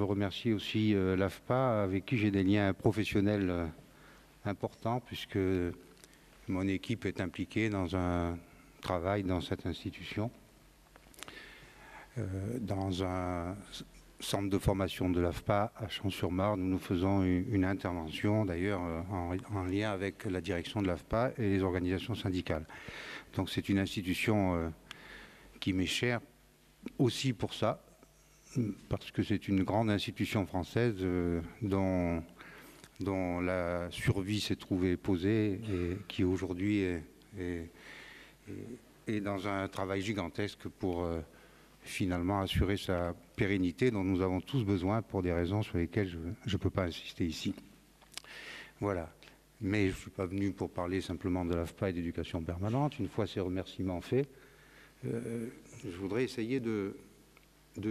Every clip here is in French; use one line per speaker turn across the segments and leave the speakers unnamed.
remercier aussi l'AFPA, avec qui j'ai des liens professionnels importants, puisque mon équipe est impliquée dans un travail dans cette institution, dans un centre de formation de l'AFPA à Champs-sur-Marne, où nous faisons une intervention, d'ailleurs en lien avec la direction de l'AFPA et les organisations syndicales. Donc c'est une institution qui m'est chère aussi pour ça, parce que c'est une grande institution française dont la survie s'est trouvée posée et qui aujourd'hui est dans un travail gigantesque pour finalement assurer sa pérennité dont nous avons tous besoin pour des raisons sur lesquelles je ne peux pas insister ici. Voilà. Mais je ne suis pas venu pour parler simplement de l'AFPA et d'éducation permanente. Une fois ces remerciements faits, je voudrais essayer de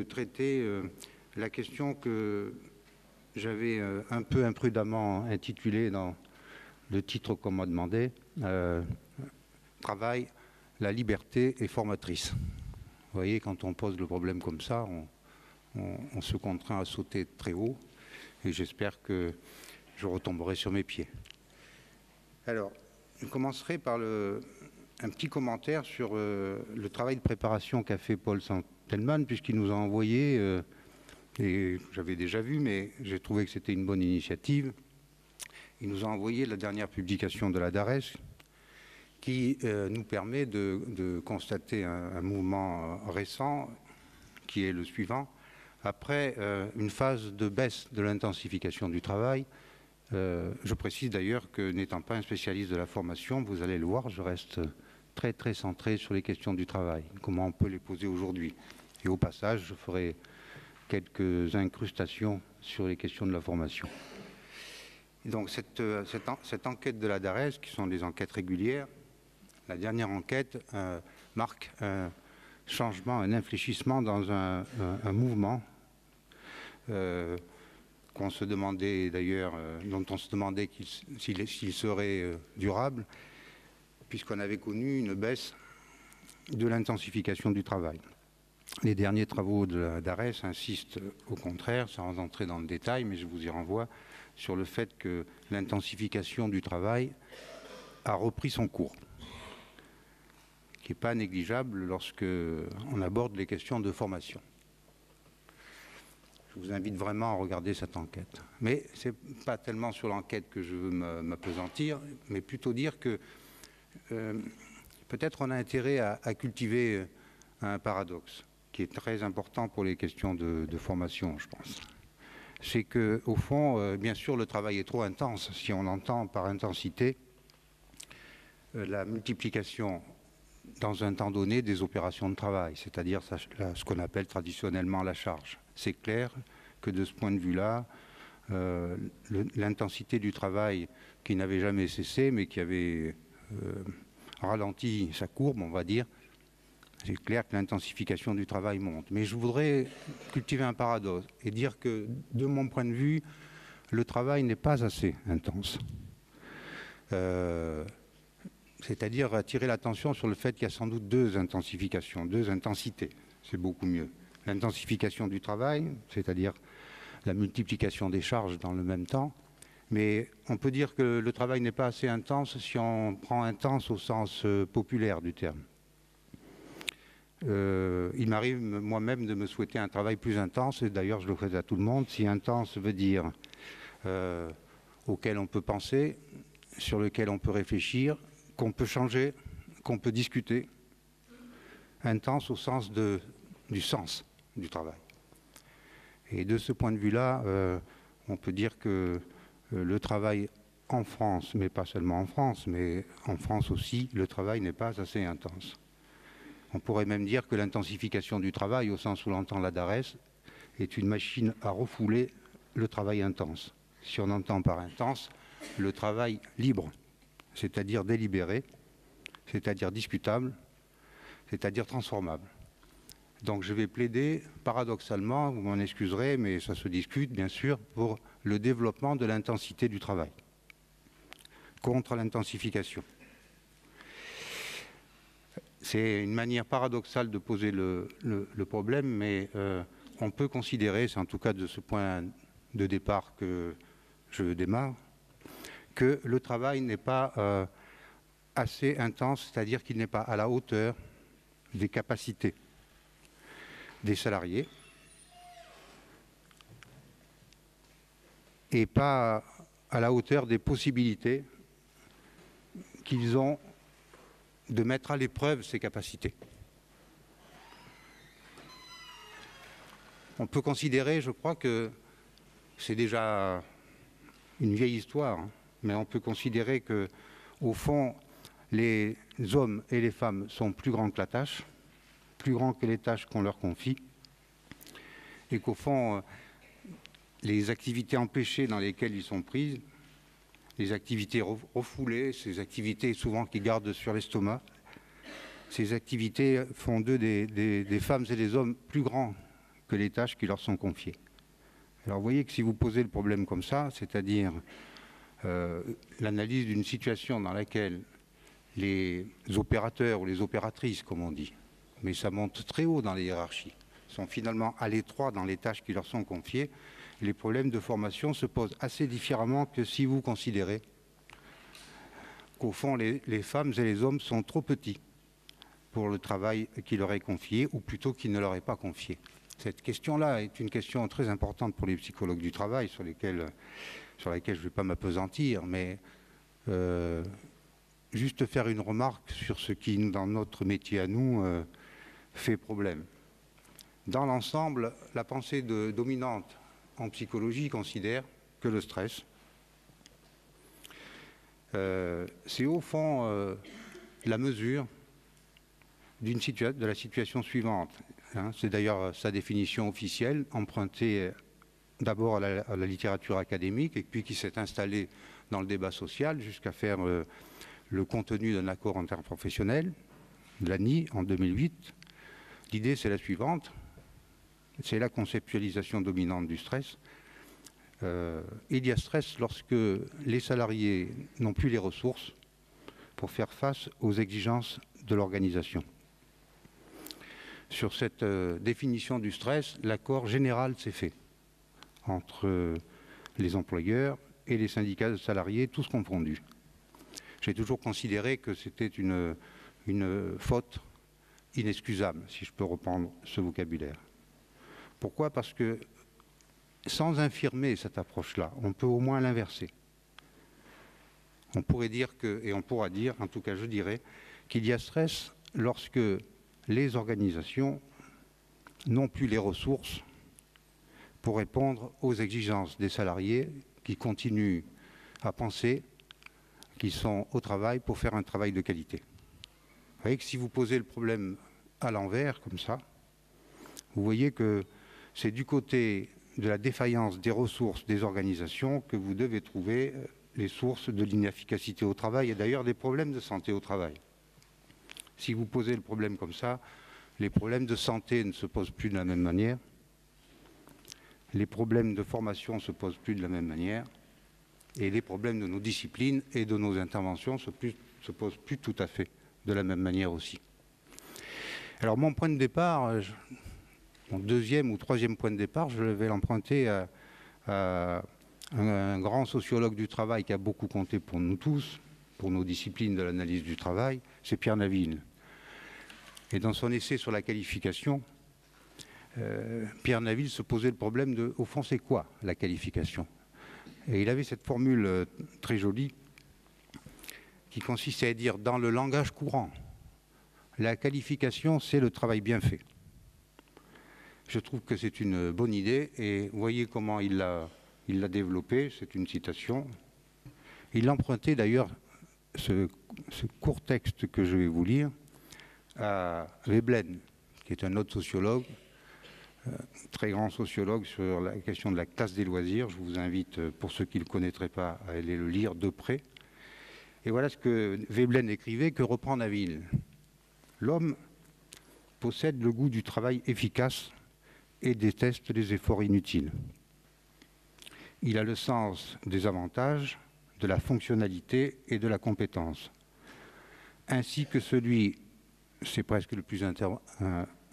traiter la question que j'avais un peu imprudemment intitulée dans le titre qu'on m'a demandé, Travail, la liberté est formatrice. Vous voyez, quand on pose le problème comme ça, on se contraint à sauter très haut, et j'espère que je retomberai sur mes pieds. Alors, je commencerai par un petit commentaire sur le travail de préparation qu'a fait Paul Santelman, puisqu'il nous a envoyé, et j'avais déjà vu, mais j'ai trouvé que c'était une bonne initiative, il nous a envoyé la dernière publication de la DARES, qui nous permet de constater un mouvement récent, qui est le suivant. Après une phase de baisse de l'intensification du travail, je précise d'ailleurs que n'étant pas un spécialiste de la formation, vous allez le voir, je reste très très centré sur les questions du travail, comment on peut les poser aujourd'hui. Et au passage, je ferai quelques incrustations sur les questions de la formation. Et donc cette enquête de la DARES, qui sont des enquêtes régulières, la dernière enquête marque un changement, un infléchissement dans un mouvement qu'on se demandait d'ailleurs, dont on se demandait s'il serait durable, puisqu'on avait connu une baisse de l'intensification du travail. Les derniers travaux de la DARES insistent au contraire, sans entrer dans le détail, mais je vous y renvoie, sur le fait que l'intensification du travail a repris son cours, qui n'est pas négligeable lorsque on aborde les questions de formation. Je vous invite vraiment à regarder cette enquête. Mais ce n'est pas tellement sur l'enquête que je veux m'appesantir, mais plutôt dire que peut-être on a intérêt à cultiver un paradoxe qui est très important pour les questions de formation, je pense. C'est qu'au fond, bien sûr, le travail est trop intense, si on entend par intensité la multiplication dans un temps donné des opérations de travail, c'est-à-dire ce qu'on appelle traditionnellement la charge. C'est clair que de ce point de vue-là, l'intensité du travail qui n'avait jamais cessé, mais qui avait ralenti sa courbe, on va dire, c'est clair que l'intensification du travail monte. Mais je voudrais cultiver un paradoxe et dire que, de mon point de vue, le travail n'est pas assez intense. C'est-à-dire attirer l'attention sur le fait qu'il y a sans doute deux intensifications, deux intensités. C'est beaucoup mieux. L'intensification du travail, c'est-à-dire la multiplication des charges dans le même temps. Mais on peut dire que le travail n'est pas assez intense si on prend intense au sens populaire du terme. Il m'arrive moi-même de me souhaiter un travail plus intense, et d'ailleurs je le fais à tout le monde. Si intense veut dire auquel on peut penser, sur lequel on peut réfléchir, qu'on peut changer, qu'on peut discuter. Intense au sens du sens du travail. Et de ce point de vue-là, on peut dire que le travail en France, mais pas seulement en France, mais en France aussi, le travail n'est pas assez intense. On pourrait même dire que l'intensification du travail, au sens où l'entend la DARES, est une machine à refouler le travail intense. Si on entend par intense, le travail libre, c'est-à-dire délibéré, c'est-à-dire discutable, c'est-à-dire transformable. Donc je vais plaider, paradoxalement, vous m'en excuserez, mais ça se discute bien sûr, pour le développement de l'intensité du travail, contre l'intensification. C'est une manière paradoxale de poser le problème, mais on peut considérer, c'est en tout cas de ce point de départ que je démarre, que le travail n'est pas assez intense, c'est-à-dire qu'il n'est pas à la hauteur des capacités des salariés et pas à la hauteur des possibilités qu'ils ont de mettre à l'épreuve ces capacités. On peut considérer, je crois que c'est déjà une vieille histoire, hein, mais on peut considérer que, au fond, les hommes et les femmes sont plus grands que la tâche, plus grands que les tâches qu'on leur confie, et qu'au fond, les activités empêchées dans lesquelles ils sont pris, les activités refoulées, ces activités souvent qui gardent sur l'estomac, ces activités font d'eux des femmes et des hommes plus grands que les tâches qui leur sont confiées. Alors vous voyez que si vous posez le problème comme ça, c'est-à-dire l'analyse d'une situation dans laquelle les opérateurs ou les opératrices, comme on dit, mais ça monte très haut dans les hiérarchies, sont finalement à l'étroit dans les tâches qui leur sont confiées, les problèmes de formation se posent assez différemment que si vous considérez qu'au fond les femmes et les hommes sont trop petits pour le travail qui leur est confié, ou plutôt qui ne leur est pas confié. Cette question-là est une question très importante pour les psychologues du travail, sur laquelle je ne vais pas m'appesantir, mais juste faire une remarque sur ce qui, dans notre métier à nous, fait problème. Dans l'ensemble, la pensée dominante en psychologie considère que le stress, c'est au fond la mesure de la situation suivante. Hein, c'est d'ailleurs sa définition officielle, empruntée d'abord à la littérature académique et puis qui s'est installée dans le débat social jusqu'à faire le contenu d'un accord interprofessionnel, de l'ANI, en 2008. L'idée, c'est la suivante. C'est la conceptualisation dominante du stress. Il y a stress lorsque les salariés n'ont plus les ressources pour faire face aux exigences de l'organisation. Sur cette définition du stress, l'accord général s'est fait entre les employeurs et les syndicats de salariés, tous confondus. J'ai toujours considéré que c'était une faute inexcusable, si je peux reprendre ce vocabulaire. Pourquoi? Parce que sans infirmer cette approche-là, on peut au moins l'inverser. On pourrait dire que, et on pourra dire, en tout cas je dirais, qu'il y a stress lorsque les organisations n'ont plus les ressources pour répondre aux exigences des salariés qui continuent à penser qu'ils sont au travail pour faire un travail de qualité. Vous voyez que si vous posez le problème à l'envers, comme ça, vous voyez que c'est du côté de la défaillance des ressources des organisations que vous devez trouver les sources de l'inefficacité au travail et d'ailleurs des problèmes de santé au travail. Si vous posez le problème comme ça, les problèmes de santé ne se posent plus de la même manière, les problèmes de formation ne se posent plus de la même manière, et les problèmes de nos disciplines et de nos interventions se posent plus tout à fait de la même manière aussi. Alors mon point de départ, mon deuxième ou troisième point de départ, je vais l'emprunter à un grand sociologue du travail qui a beaucoup compté pour nous tous, pour nos disciplines de l'analyse du travail, c'est Pierre Naville. Et dans son essai sur la qualification, Pierre Naville se posait le problème de, au fond, c'est quoi la qualification? Et il avait cette formule très jolie qui consistait à dire, dans le langage courant, la qualification, c'est le travail bien fait. Je trouve que c'est une bonne idée et vous voyez comment il l'a développé, c'est une citation. Il empruntait d'ailleurs ce court texte que je vais vous lire à Veblen, qui est un autre sociologue, très grand sociologue sur la question de la classe des loisirs. Je vous invite, pour ceux qui ne le connaîtraient pas, à aller le lire de près. Et voilà ce que Veblen écrivait, que reprend Naville. L'homme possède le goût du travail efficace et déteste les efforts inutiles. Il a le sens des avantages, de la fonctionnalité et de la compétence, ainsi que celui, c'est presque le plus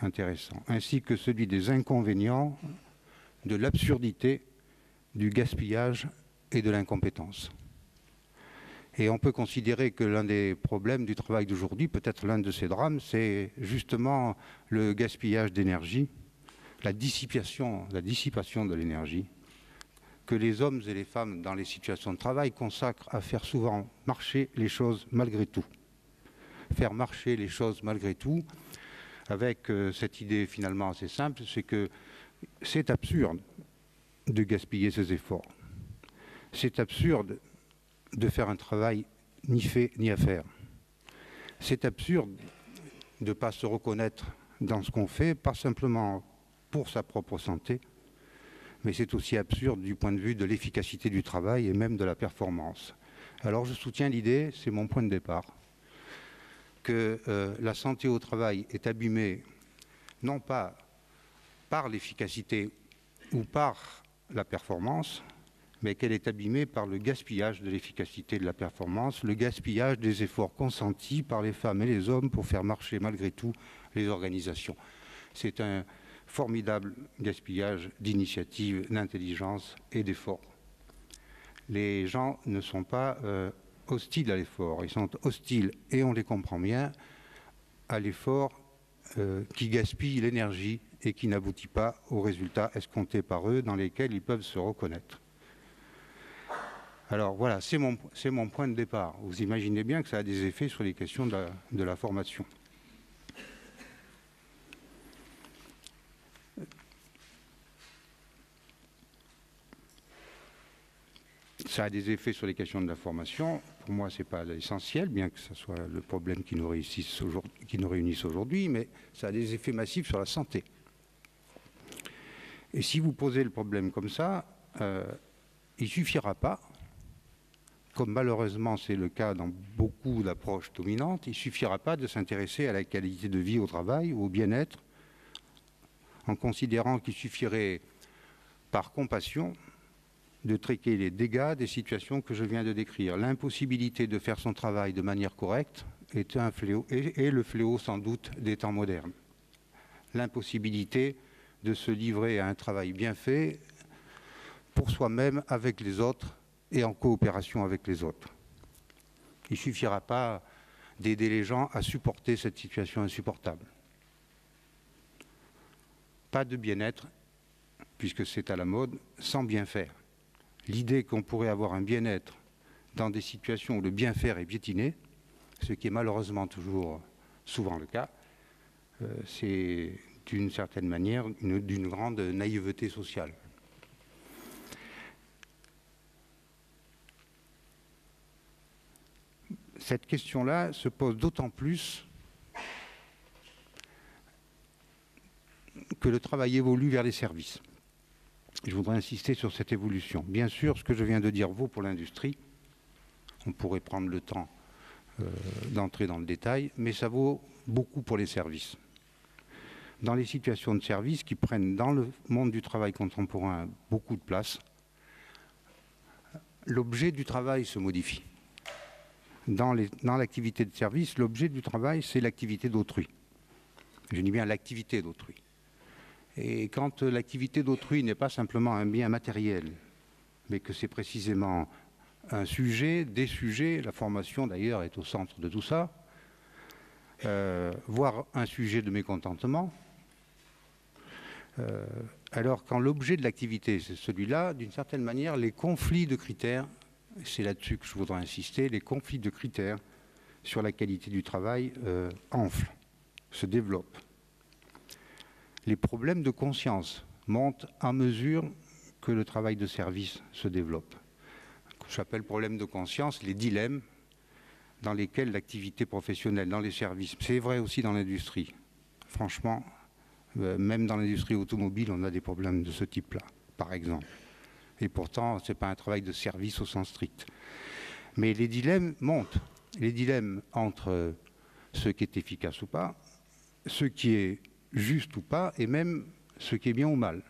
intéressant, ainsi que celui des inconvénients, de l'absurdité, du gaspillage et de l'incompétence. Et on peut considérer que l'un des problèmes du travail d'aujourd'hui, peut-être l'un de ces drames, c'est justement le gaspillage d'énergie, la dissipation de l'énergie, que les hommes et les femmes dans les situations de travail consacrent à faire souvent marcher les choses malgré tout. Faire marcher les choses malgré tout, avec cette idée finalement assez simple, c'est que c'est absurde de gaspiller ses efforts. C'est absurde de faire un travail ni fait ni à faire. C'est absurde de ne pas se reconnaître dans ce qu'on fait, pas simplement pour sa propre santé, mais c'est aussi absurde du point de vue de l'efficacité du travail et même de la performance. Alors je soutiens l'idée, c'est mon point de départ, que la santé au travail est abîmée non pas par l'efficacité ou par la performance, mais qu'elle est abîmée par le gaspillage de l'efficacité de la performance, le gaspillage des efforts consentis par les femmes et les hommes pour faire marcher malgré tout les organisations. C'est un formidable gaspillage d'initiative, d'intelligence et d'efforts. Les gens ne sont pas hostiles à l'effort, ils sont hostiles, et on les comprend bien, à l'effort qui gaspille l'énergie et qui n'aboutit pas aux résultats escomptés par eux dans lesquels ils peuvent se reconnaître. Alors voilà, c'est mon point de départ. Vous imaginez bien que ça a des effets sur les questions de la formation. Ça a des effets sur les questions de la formation. Pour moi, ce n'est pas l'essentiel, bien que ce soit le problème qui nous réunisse aujourd'hui, mais ça a des effets massifs sur la santé. Et si vous posez le problème comme ça, il ne suffira pas, comme malheureusement c'est le cas dans beaucoup d'approches dominantes, il ne suffira pas de s'intéresser à la qualité de vie au travail ou au bien-être en considérant qu'il suffirait, par compassion, de traiter les dégâts des situations que je viens de décrire. L'impossibilité de faire son travail de manière correcte est un fléau, et le fléau sans doute des temps modernes. L'impossibilité de se livrer à un travail bien fait pour soi-même, avec les autres et en coopération avec les autres. Il ne suffira pas d'aider les gens à supporter cette situation insupportable. Pas de bien-être, puisque c'est à la mode, sans bien faire. L'idée qu'on pourrait avoir un bien-être dans des situations où le bien faire est piétiné, ce qui est malheureusement souvent le cas, c'est d'une certaine manière d'une grande naïveté sociale. Cette question-là se pose d'autant plus que le travail évolue vers les services. Je voudrais insister sur cette évolution. Bien sûr, ce que je viens de dire vaut pour l'industrie. On pourrait prendre le temps d'entrer dans le détail, mais ça vaut beaucoup pour les services. Dans les situations de service qui prennent dans le monde du travail contemporain beaucoup de place, l'objet du travail se modifie. Dans l'activité de service, l'objet du travail, c'est l'activité d'autrui. Je dis bien l'activité d'autrui. Et quand l'activité d'autrui n'est pas simplement un bien matériel, mais que c'est précisément un sujet, des sujets, la formation d'ailleurs est au centre de tout ça, voire un sujet de mécontentement, alors quand l'objet de l'activité c'est celui-là, d'une certaine manière, les conflits de critères, c'est là-dessus que je voudrais insister, les conflits de critères sur la qualité du travail enflent, se développent. Les problèmes de conscience montent à mesure que le travail de service se développe. J'appelle problème de conscience les dilemmes dans lesquels l'activité professionnelle, dans les services, c'est vrai aussi dans l'industrie. Franchement, même dans l'industrie automobile, on a des problèmes de ce type-là, par exemple. Et pourtant, ce n'est pas un travail de service au sens strict. Mais les dilemmes montent. Les dilemmes entre ce qui est efficace ou pas, ce qui est juste ou pas, et même ce qui est bien ou mal.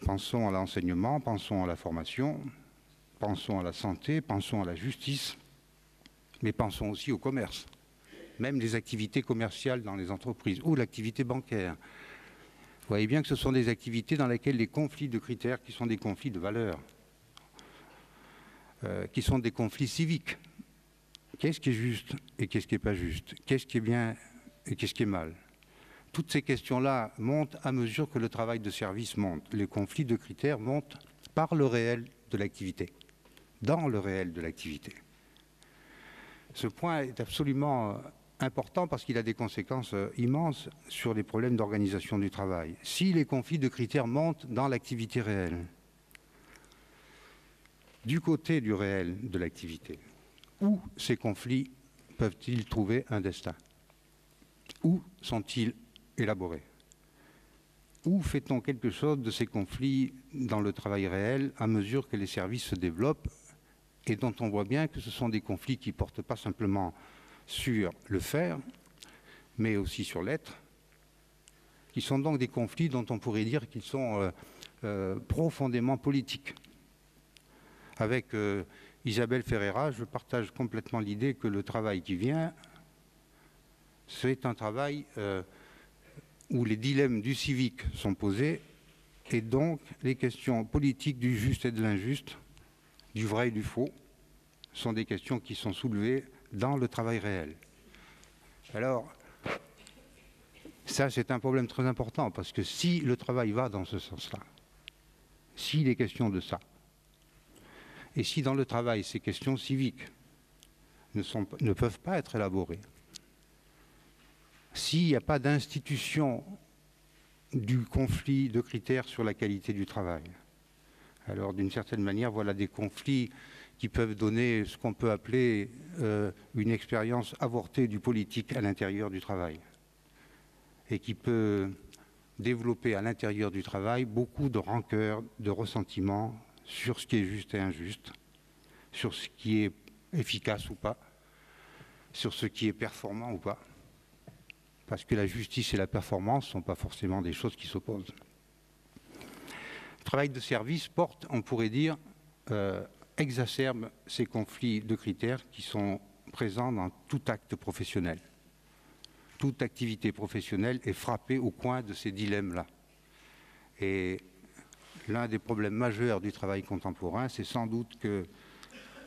Pensons à l'enseignement, pensons à la formation, pensons à la santé, pensons à la justice, mais pensons aussi au commerce. même les activités commerciales dans les entreprises ou l'activité bancaire. Vous voyez bien que ce sont des activités dans lesquelles les conflits de critères, qui sont des conflits de valeurs, qui sont des conflits civiques. Qu'est-ce qui est juste et qu'est-ce qui n'est pas juste? Qu'est-ce qui est bien et qu'est-ce qui est mal? Toutes ces questions-là montent à mesure que le travail de service monte. Les conflits de critères montent par le réel de l'activité, dans le réel de l'activité. Ce point est absolument important parce qu'il a des conséquences immenses sur les problèmes d'organisation du travail. Si les conflits de critères montent dans l'activité réelle, du côté du réel de l'activité, où ces conflits peuvent-ils trouver un destin? Où sont-ils élaborés? Où fait-on quelque chose de ces conflits dans le travail réel à mesure que les services se développent et dont on voit bien que ce sont des conflits qui ne portent pas simplement sur le faire, mais aussi sur l'être, qui sont donc des conflits dont on pourrait dire qu'ils sont profondément politiques. Avec Isabelle Ferreira, je partage complètement l'idée que le travail qui vient, c'est un travail où les dilemmes du civique sont posés et donc les questions politiques du juste et de l'injuste, du vrai et du faux, sont des questions qui sont soulevées dans le travail réel. Alors, ça c'est un problème très important parce que si le travail va dans ce sens-là, s'il est question de ça, et si dans le travail ces questions civiques ne peuvent pas être élaborées, s'il n'y a pas d'institution du conflit de critères sur la qualité du travail, alors d'une certaine manière, voilà des conflits qui peuvent donner ce qu'on peut appeler une expérience avortée du politique à l'intérieur du travail et qui peut développer à l'intérieur du travail beaucoup de rancœur, de ressentiment sur ce qui est juste et injuste, sur ce qui est efficace ou pas, sur ce qui est performant ou pas. Parce que la justice et la performance ne sont pas forcément des choses qui s'opposent. Le travail de service porte, on pourrait dire, exacerbe ces conflits de critères qui sont présents dans tout acte professionnel. Toute activité professionnelle est frappée au coin de ces dilemmes-là. Et l'un des problèmes majeurs du travail contemporain, c'est sans doute que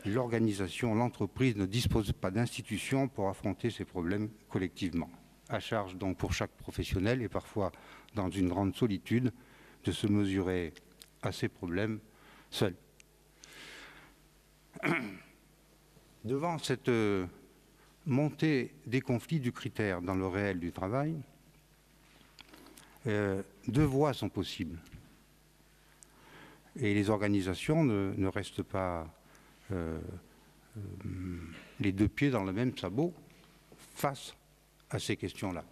l'organisation, l'entreprise ne dispose pas d'institutions pour affronter ces problèmes collectivement. À charge donc pour chaque professionnel et parfois dans une grande solitude de se mesurer à ces problèmes seul. Devant cette montée des conflits du critère dans le réel du travail, deux voies sont possibles. Et les organisations ne restent pas les deux pieds dans le même sabot face à ces questions-là.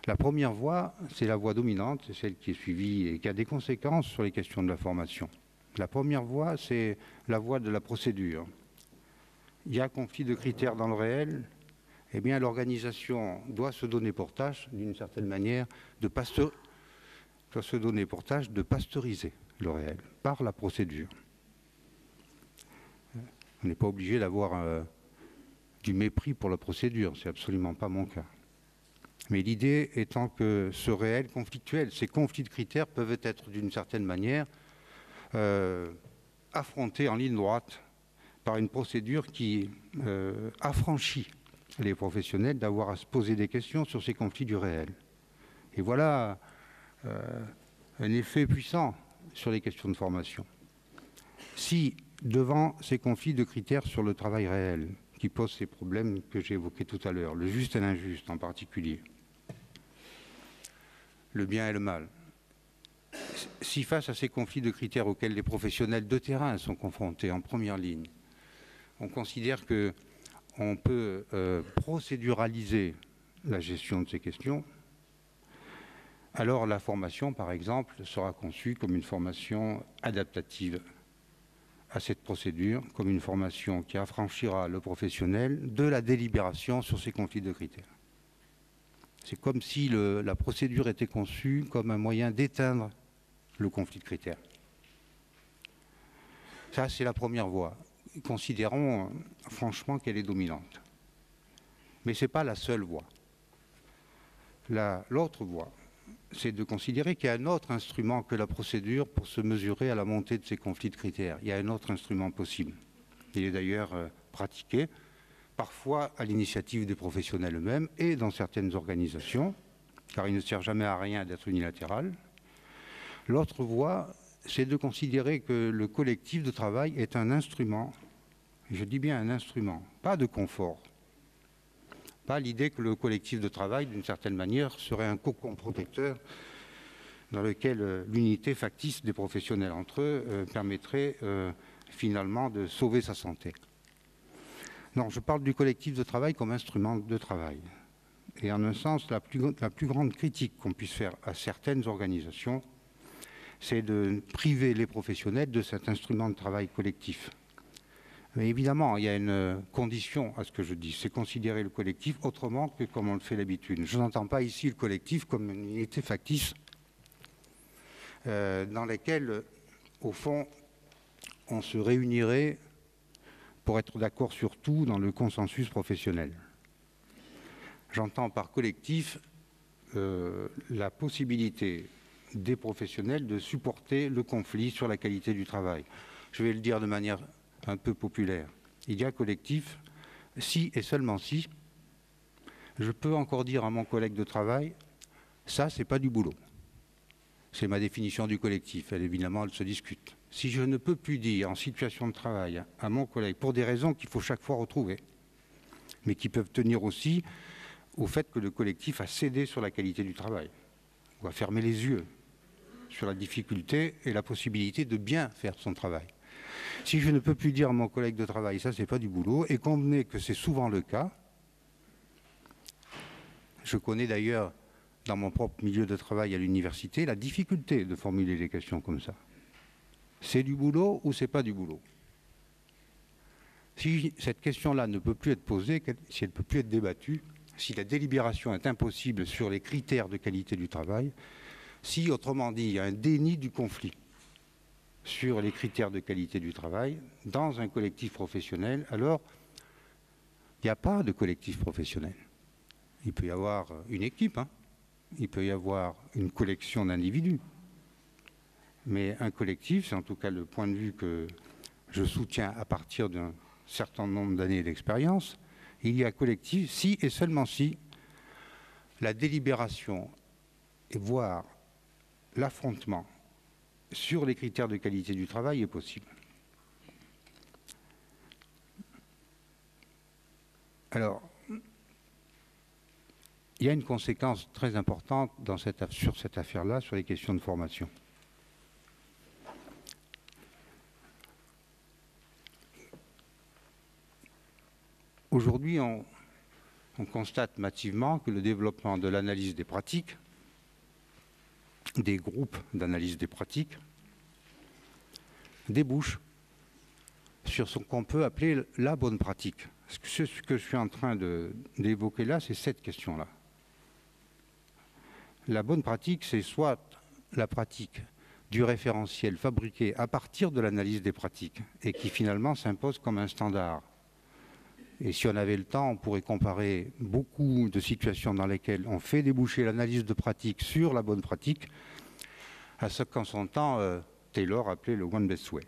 La première voie, c'est la voie dominante, c'est celle qui est suivie et qui a des conséquences sur les questions de la formation. La première voie, c'est la voie de la procédure. Il y a conflit de critères dans le réel, eh bien l'organisation doit se donner pour tâche, d'une certaine manière, de pasteuriser le réel par la procédure. On n'est pas obligé d'avoir du mépris pour la procédure, c'est absolument pas mon cas. Mais l'idée étant que ce réel conflictuel, ces conflits de critères peuvent être d'une certaine manière affrontés en ligne droite par une procédure qui affranchit les professionnels d'avoir à se poser des questions sur ces conflits du réel. Et voilà un effet puissant sur les questions de formation. Si, devant ces conflits de critères sur le travail réel, qui posent ces problèmes que j'ai évoqués tout à l'heure, le juste et l'injuste en particulier, le bien et le mal, si face à ces conflits de critères auxquels les professionnels de terrain sont confrontés en première ligne, on considère qu'on peut procéduraliser la gestion de ces questions, alors la formation, par exemple, sera conçue comme une formation adaptative à cette procédure, comme une formation qui affranchira le professionnel de la délibération sur ces conflits de critères. C'est comme si la procédure était conçue comme un moyen d'éteindre le conflit de critères. Ça, c'est la première voie. Considérons franchement qu'elle est dominante. Mais ce n'est pas la seule voie. L'autre voie, c'est de considérer qu'il y a un autre instrument que la procédure pour se mesurer à la montée de ces conflits de critères. Il y a un autre instrument possible. Il est d'ailleurs pratiqué, parfois à l'initiative des professionnels eux-mêmes et dans certaines organisations, car il ne sert jamais à rien d'être unilatéral. L'autre voie, c'est de considérer que le collectif de travail est un instrument, je dis bien un instrument, pas de confort. Pas l'idée que le collectif de travail, d'une certaine manière, serait un cocon protecteur dans lequel l'unité factice des professionnels entre eux permettrait finalement de sauver sa santé. Non, je parle du collectif de travail comme instrument de travail. Et en un sens, la plus grande critique qu'on puisse faire à certaines organisations, c'est de priver les professionnels de cet instrument de travail collectif. Mais évidemment, il y a une condition à ce que je dis, c'est considérer le collectif autrement que comme on le fait d'habitude. Je n'entends pas ici le collectif comme une unité factice dans laquelle, au fond, on se réunirait pour être d'accord sur tout dans le consensus professionnel. J'entends par collectif la possibilité des professionnels de supporter le conflit sur la qualité du travail. Je vais le dire de manière un peu populaire. Il y a collectif si et seulement si je peux encore dire à mon collègue de travail, ça c'est pas du boulot. C'est ma définition du collectif. Évidemment, elle se discute. Si je ne peux plus dire en situation de travail à mon collègue, pour des raisons qu'il faut chaque fois retrouver, mais qui peuvent tenir aussi au fait que le collectif a cédé sur la qualité du travail, ou a fermé les yeux sur la difficulté et la possibilité de bien faire son travail. Si je ne peux plus dire à mon collègue de travail, ça c'est pas du boulot, et convenez que c'est souvent le cas, je connais d'ailleurs dans mon propre milieu de travail à l'université la difficulté de formuler des questions comme ça. C'est du boulot ou c'est pas du boulot? Si cette question-là ne peut plus être posée, si elle ne peut plus être débattue, si la délibération est impossible sur les critères de qualité du travail, si, autrement dit, il y a un déni du conflit sur les critères de qualité du travail dans un collectif professionnel, alors il n'y a pas de collectif professionnel. Il peut y avoir une équipe, hein. Il peut y avoir une collection d'individus. Mais un collectif, c'est en tout cas le point de vue que je soutiens à partir d'un certain nombre d'années d'expérience, il y a collectif si et seulement si la délibération et voire l'affrontement sur les critères de qualité du travail est possible. Alors, il y a une conséquence très importante sur cette affaire-là, sur les questions de formation. Aujourd'hui, on constate massivement que le développement de l'analyse des pratiques, des groupes d'analyse des pratiques, débouche sur ce qu'on peut appeler la bonne pratique. Ce que je suis en train d'évoquer là, c'est cette question-là. La bonne pratique, c'est soit la pratique du référentiel fabriqué à partir de l'analyse des pratiques et qui finalement s'impose comme un standard. Et si on avait le temps, on pourrait comparer beaucoup de situations dans lesquelles on fait déboucher l'analyse de pratique sur la bonne pratique à ce qu'en son temps Taylor appelait le One Best Way.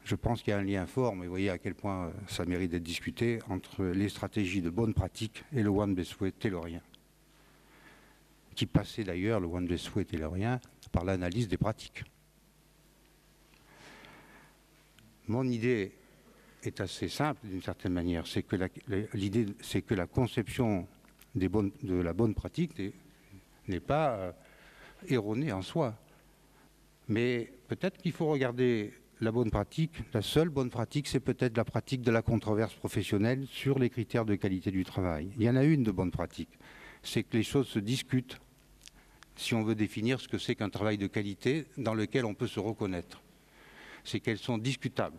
Je pense qu'il y a un lien fort, mais vous voyez à quel point ça mérite d'être discuté entre les stratégies de bonne pratique et le One Best Way taylorien, qui passait d'ailleurs, le One Best Way taylorien, par l'analyse des pratiques. Mon idée est assez simple d'une certaine manière, c'est que l'idée, c'est que la conception de la bonne pratique n'est pas erronée en soi. Mais peut-être qu'il faut regarder la bonne pratique, la seule bonne pratique, c'est peut-être la pratique de la controverse professionnelle sur les critères de qualité du travail. Il y en a une de bonne pratique, c'est que les choses se discutent si on veut définir ce que c'est qu'un travail de qualité dans lequel on peut se reconnaître. C'est qu'elles sont discutables.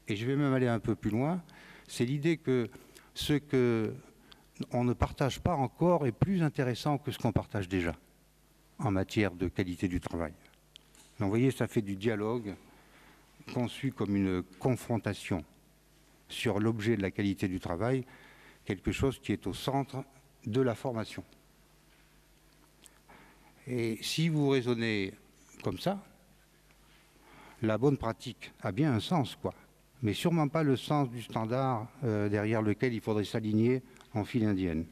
Et je vais même aller un peu plus loin, c'est l'idée que ce qu'on ne partage pas encore est plus intéressant que ce qu'on partage déjà en matière de qualité du travail. Donc vous voyez, ça fait du dialogue conçu comme une confrontation sur l'objet de la qualité du travail quelque chose qui est au centre de la formation. Et si vous raisonnez comme ça, la bonne pratique a bien un sens, quoi, mais sûrement pas le sens du standard derrière lequel il faudrait s'aligner en file indienne.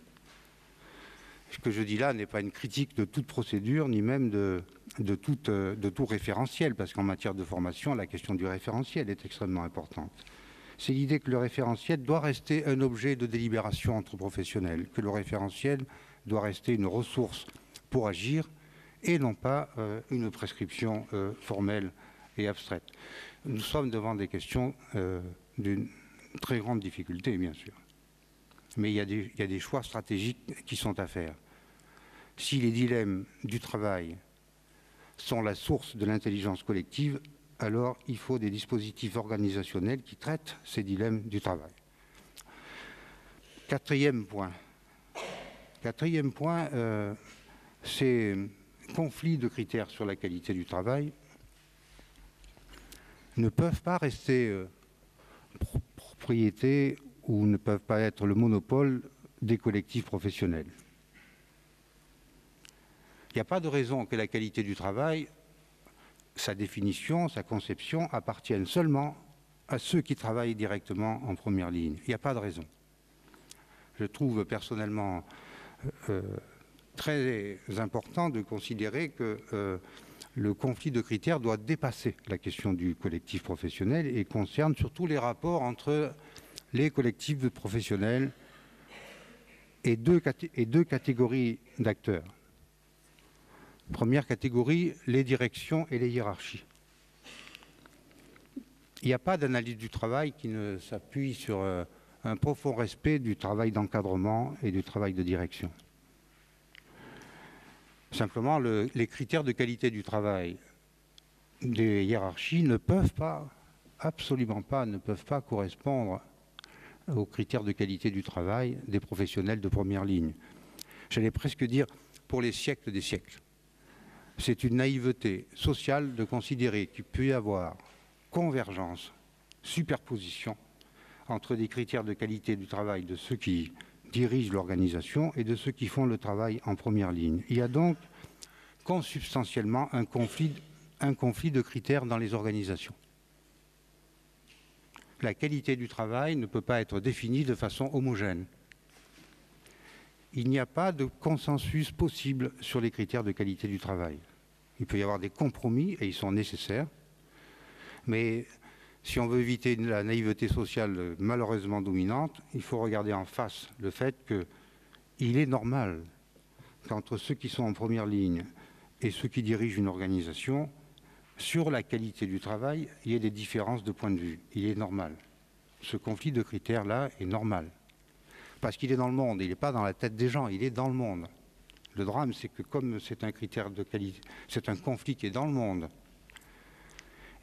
Ce que je dis là n'est pas une critique de toute procédure, ni même de tout référentiel, parce qu'en matière de formation, la question du référentiel est extrêmement importante. C'est l'idée que le référentiel doit rester un objet de délibération entre professionnels, que le référentiel doit rester une ressource pour agir et non pas une prescription formelle et abstraite. Nous sommes devant des questions d'une très grande difficulté, bien sûr. Mais il y a des choix stratégiques qui sont à faire. Si les dilemmes du travail sont la source de l'intelligence collective, alors il faut des dispositifs organisationnels qui traitent ces dilemmes du travail. Quatrième point, c'est conflit de critères sur la qualité du travail ne peuvent pas rester propriété ou ne peuvent pas être le monopole des collectifs professionnels. Il n'y a pas de raison que la qualité du travail, sa définition, sa conception appartiennent seulement à ceux qui travaillent directement en première ligne. Il n'y a pas de raison. Je trouve personnellement très important de considérer que le conflit de critères doit dépasser la question du collectif professionnel et concerne surtout les rapports entre les collectifs de professionnels et deux catégories d'acteurs. Première catégorie, les directions et les hiérarchies. Il n'y a pas d'analyse du travail qui ne s'appuie sur un profond respect du travail d'encadrement et du travail de direction. Simplement, les critères de qualité du travail des hiérarchies ne peuvent pas, absolument pas, ne peuvent pas correspondre aux critères de qualité du travail des professionnels de première ligne. J'allais presque dire pour les siècles des siècles. C'est une naïveté sociale de considérer qu'il peut y avoir convergence, superposition entre des critères de qualité du travail de ceux qui dirigent l'organisation et de ceux qui font le travail en première ligne. Il y a donc consubstantiellement un conflit de critères dans les organisations. La qualité du travail ne peut pas être définie de façon homogène. Il n'y a pas de consensus possible sur les critères de qualité du travail. Il peut y avoir des compromis, et ils sont nécessaires, mais si on veut éviter la naïveté sociale malheureusement dominante, il faut regarder en face le fait qu'il est normal qu'entre ceux qui sont en première ligne et ceux qui dirigent une organisation, sur la qualité du travail, il y ait des différences de point de vue. Il est normal. Ce conflit de critères-là est normal. Parce qu'il est dans le monde, il n'est pas dans la tête des gens, il est dans le monde. Le drame, c'est que comme c'est un critère de qualité, c'est un conflit qui est dans le monde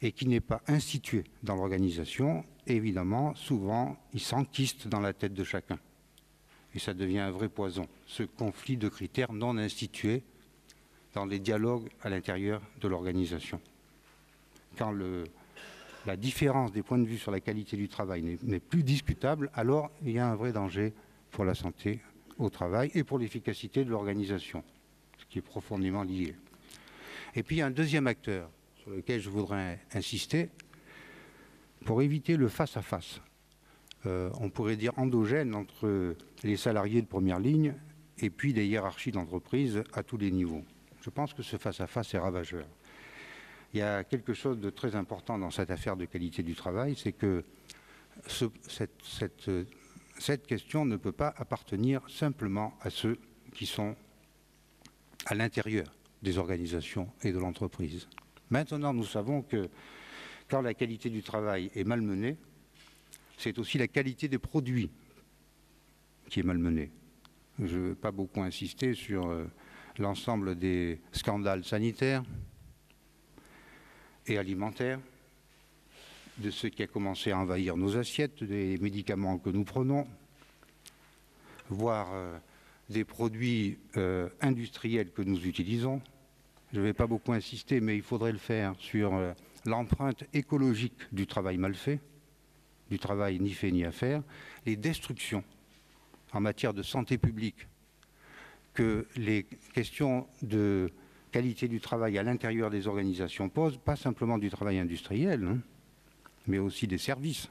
et qui n'est pas institué dans l'organisation, évidemment, souvent, il s'enquiste dans la tête de chacun. Et ça devient un vrai poison, ce conflit de critères non institués dans les dialogues à l'intérieur de l'organisation. Quand la différence des points de vue sur la qualité du travail n'est plus discutable, alors il y a un vrai danger pour la santé au travail et pour l'efficacité de l'organisation, ce qui est profondément lié. Et puis il y a un deuxième acteur sur lequel je voudrais insister, pour éviter le face-à-face. On pourrait dire endogène entre les salariés de première ligne et puis les hiérarchies d'entreprise à tous les niveaux. Je pense que ce face-à-face est ravageur. Il y a quelque chose de très important dans cette affaire de qualité du travail, c'est que cette question ne peut pas appartenir simplement à ceux qui sont à l'intérieur des organisations et de l'entreprise. Maintenant, nous savons que quand la qualité du travail est malmenée, c'est aussi la qualité des produits qui est malmenée. Je ne veux pas beaucoup insister sur l'ensemble des scandales sanitaires et alimentaires, de ce qui a commencé à envahir nos assiettes, des médicaments que nous prenons, voire des produits industriels que nous utilisons. Je ne vais pas beaucoup insister, mais il faudrait le faire sur l'empreinte écologique du travail mal fait, du travail ni fait ni à faire, les destructions en matière de santé publique que les questions de qualité du travail à l'intérieur des organisations posent, pas simplement du travail industriel, hein, mais aussi des services.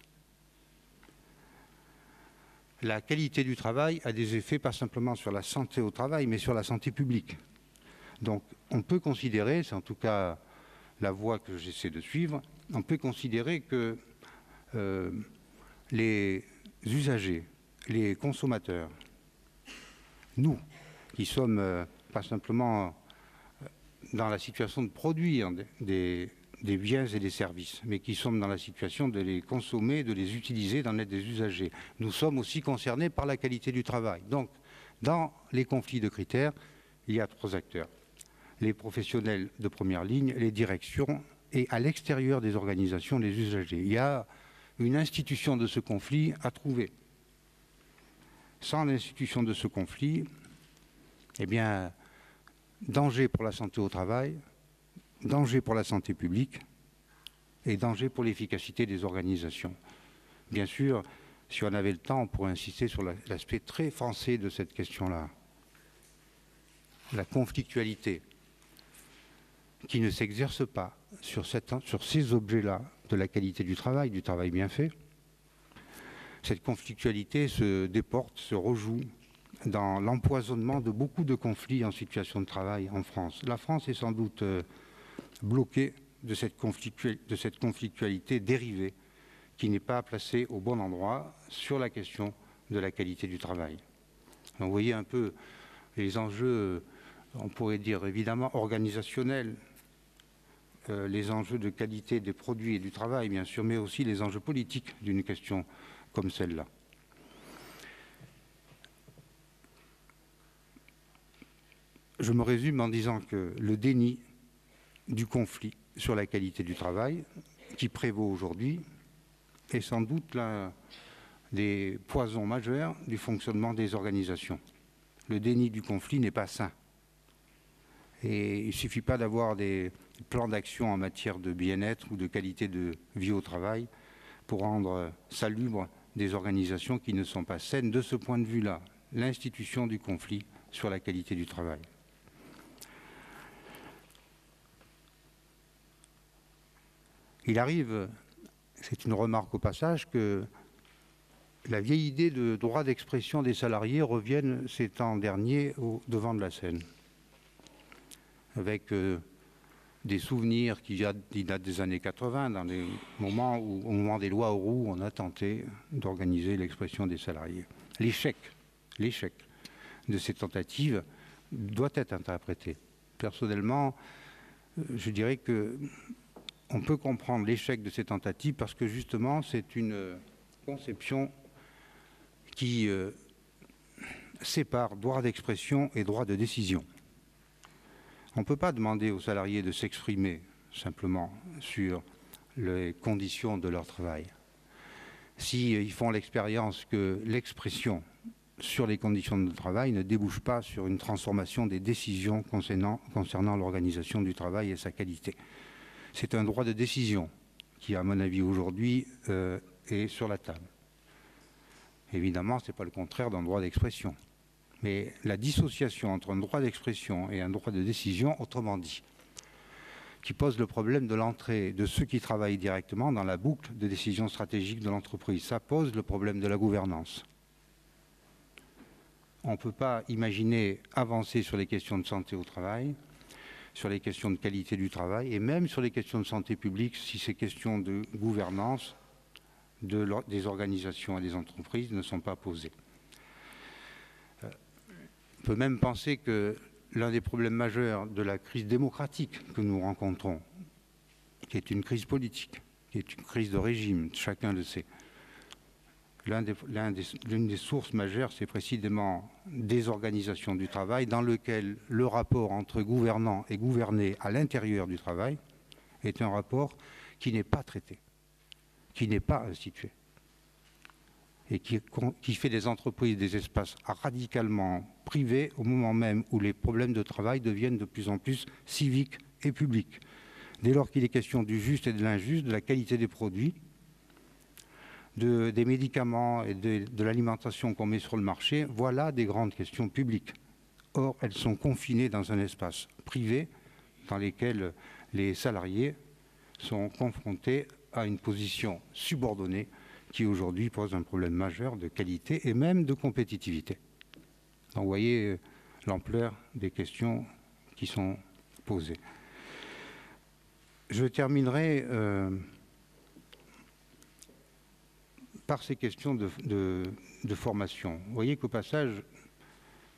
La qualité du travail a des effets pas simplement sur la santé au travail, mais sur la santé publique. Donc on peut considérer, c'est en tout cas la voie que j'essaie de suivre, on peut considérer que les usagers, les consommateurs, nous, qui sommes pas simplement dans la situation de produire des biens et des services, mais qui sommes dans la situation de les consommer, de les utiliser, d'en être des usagers. Nous sommes aussi concernés par la qualité du travail. Donc, dans les conflits de critères, il y a 3 acteurs. Les professionnels de première ligne, les directions et à l'extérieur des organisations, les usagers. Il y a une institution de ce conflit à trouver. Sans l'institution de ce conflit, eh bien, danger pour la santé au travail, danger pour la santé publique et danger pour l'efficacité des organisations. Bien sûr, si on avait le temps, on pourrait insister sur l'aspect très français de cette question-là. La conflictualité qui ne s'exerce pas sur ces objets-là de la qualité du travail bien fait. Cette conflictualité se déporte, se rejoue dans l'empoisonnement de beaucoup de conflits en situation de travail en France. La France est sans doute bloquée de cette conflictualité dérivée qui n'est pas placée au bon endroit sur la question de la qualité du travail. Donc, vous voyez un peu les enjeux, on pourrait dire évidemment organisationnels, les enjeux de qualité des produits et du travail, bien sûr, mais aussi les enjeux politiques d'une question comme celle-là. Je me résume en disant que le déni du conflit sur la qualité du travail qui prévaut aujourd'hui est sans doute l'un des poisons majeurs du fonctionnement des organisations. Le déni du conflit n'est pas sain. Et il ne suffit pas d'avoir des plans d'action en matière de bien-être ou de qualité de vie au travail pour rendre salubres des organisations qui ne sont pas saines. De ce point de vue-là, l'institution du conflit sur la qualité du travail. Il arrive, c'est une remarque au passage, que la vieille idée de droit d'expression des salariés revienne ces temps derniers au devant de la scène, avec des souvenirs qui datent des années 80, dans les moments où, au moment des lois Auroux, on a tenté d'organiser l'expression des salariés. L'échec de ces tentatives doit être interprété. Personnellement, je dirais que on peut comprendre l'échec de ces tentatives parce que justement c'est une conception qui sépare droit d'expression et droit de décision. On ne peut pas demander aux salariés de s'exprimer simplement sur les conditions de leur travail. S'ils font l'expérience que l'expression sur les conditions de travail ne débouche pas sur une transformation des décisions concernant l'organisation du travail et sa qualité. C'est un droit de décision qui, à mon avis, aujourd'hui, est sur la table. Évidemment, ce n'est pas le contraire d'un droit d'expression. Mais la dissociation entre un droit d'expression et un droit de décision, autrement dit, qui pose le problème de l'entrée de ceux qui travaillent directement dans la boucle de décision stratégique de l'entreprise. Ça pose le problème de la gouvernance. On ne peut pas imaginer avancer sur les questions de santé au travail, sur les questions de qualité du travail et même sur les questions de santé publique si ces questions de gouvernance des organisations et des entreprises ne sont pas posées. On peut même penser que l'un des problèmes majeurs de la crise démocratique que nous rencontrons, qui est une crise politique, qui est une crise de régime, chacun le sait, l'une des sources majeures, c'est précisément des organisations du travail dans lequel le rapport entre gouvernants et gouvernés à l'intérieur du travail est un rapport qui n'est pas traité, qui n'est pas institué et qui fait des entreprises des espaces radicalement privés au moment même où les problèmes de travail deviennent de plus en plus civiques et publics. Dès lors qu'il est question du juste et de l'injuste, de la qualité des produits, des médicaments et de l'alimentation qu'on met sur le marché, voilà des grandes questions publiques. Or, elles sont confinées dans un espace privé dans lequel les salariés sont confrontés à une position subordonnée qui aujourd'hui pose un problème majeur de qualité et même de compétitivité. Donc vous voyez l'ampleur des questions qui sont posées. Je terminerai par ces questions de formation. Vous voyez qu'au passage,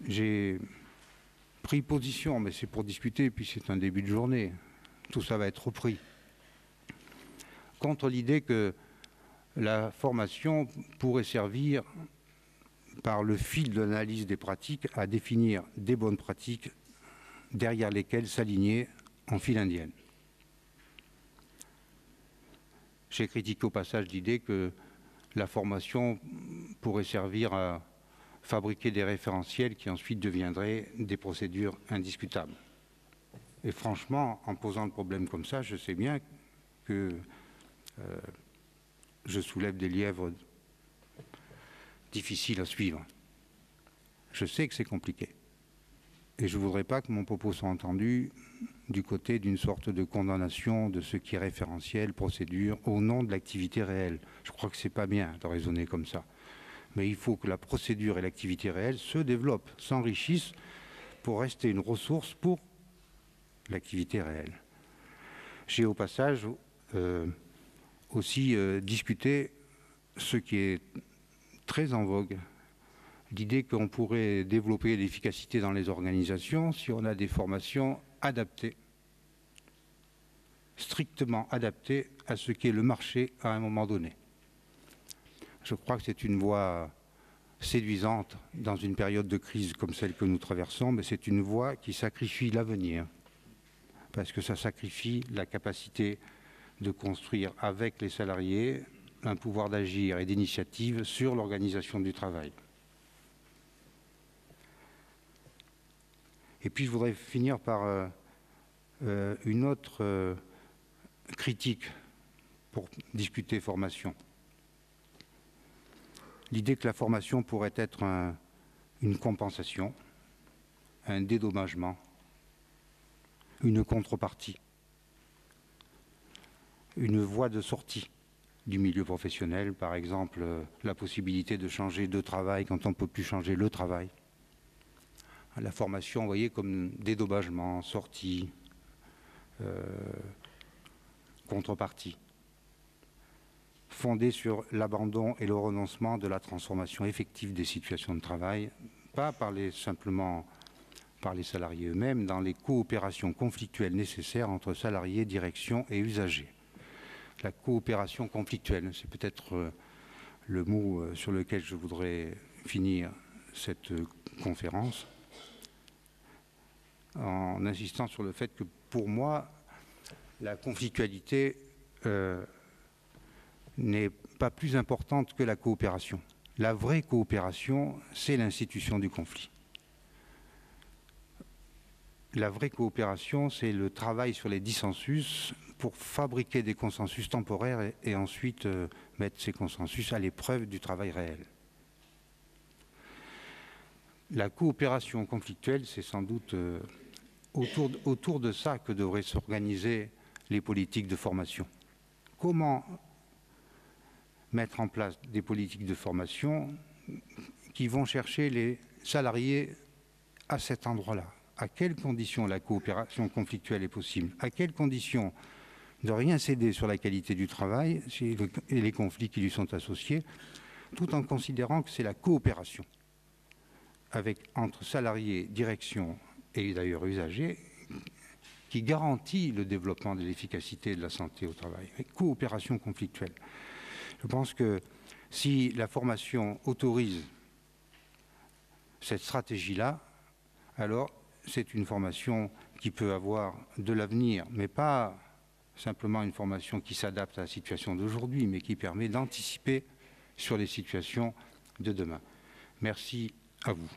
j'ai pris position, mais c'est pour discuter, puis c'est un début de journée. Tout ça va être repris. Contre l'idée que la formation pourrait servir, par le fil de l'analyse des pratiques, à définir des bonnes pratiques derrière lesquelles s'aligner en file indienne. J'ai critiqué au passage l'idée que la formation pourrait servir à fabriquer des référentiels qui ensuite deviendraient des procédures indiscutables. Et franchement, en posant le problème comme ça, je sais bien que je soulève des lièvres difficiles à suivre. Je sais que c'est compliqué. Et je ne voudrais pas que mon propos soit entendu du côté d'une sorte de condamnation de ce qui est référentiel, procédure, au nom de l'activité réelle. Je crois que ce n'est pas bien de raisonner comme ça. Mais il faut que la procédure et l'activité réelle se développent, s'enrichissent pour rester une ressource pour l'activité réelle. J'ai au passage aussi discuté ce qui est très en vogue, l'idée qu'on pourrait développer l'efficacité dans les organisations si on a des formations adaptées, strictement adaptées à ce qu'est le marché à un moment donné. Je crois que c'est une voie séduisante dans une période de crise comme celle que nous traversons, mais c'est une voie qui sacrifie l'avenir, parce que ça sacrifie la capacité de construire avec les salariés un pouvoir d'agir et d'initiative sur l'organisation du travail. Et puis je voudrais finir par une autre critique pour discuter formation. L'idée que la formation pourrait être une compensation, un dédommagement, une contrepartie, une voie de sortie du milieu professionnel, par exemple la possibilité de changer de travail quand on ne peut plus changer le travail. La formation, vous voyez, comme dédommagement, sortie, contrepartie, fondée sur l'abandon et le renoncement de la transformation effective des situations de travail, pas simplement par les salariés eux-mêmes, dans les coopérations conflictuelles nécessaires entre salariés, direction et usagers. La coopération conflictuelle, c'est peut-être le mot sur lequel je voudrais finir cette conférence, en insistant sur le fait que pour moi, la conflictualité n'est pas plus importante que la coopération. La vraie coopération, c'est l'institution du conflit. La vraie coopération, c'est le travail sur les dissensus pour fabriquer des consensus temporaires et ensuite mettre ces consensus à l'épreuve du travail réel. La coopération conflictuelle, c'est sans doute autour de ça que devraient s'organiser les politiques de formation. Comment mettre en place des politiques de formation qui vont chercher les salariés à cet endroit-là? À quelles conditions la coopération conflictuelle est possible? À quelles conditions de rien céder sur la qualité du travail et les conflits qui lui sont associés, tout en considérant que c'est la coopération entre salariés, direction et d'ailleurs usagers qui garantit le développement de l'efficacité et de la santé au travail. Coopération conflictuelle. Je pense que si la formation autorise cette stratégie-là, alors c'est une formation qui peut avoir de l'avenir, mais pas simplement une formation qui s'adapte à la situation d'aujourd'hui, mais qui permet d'anticiper sur les situations de demain. Merci à vous.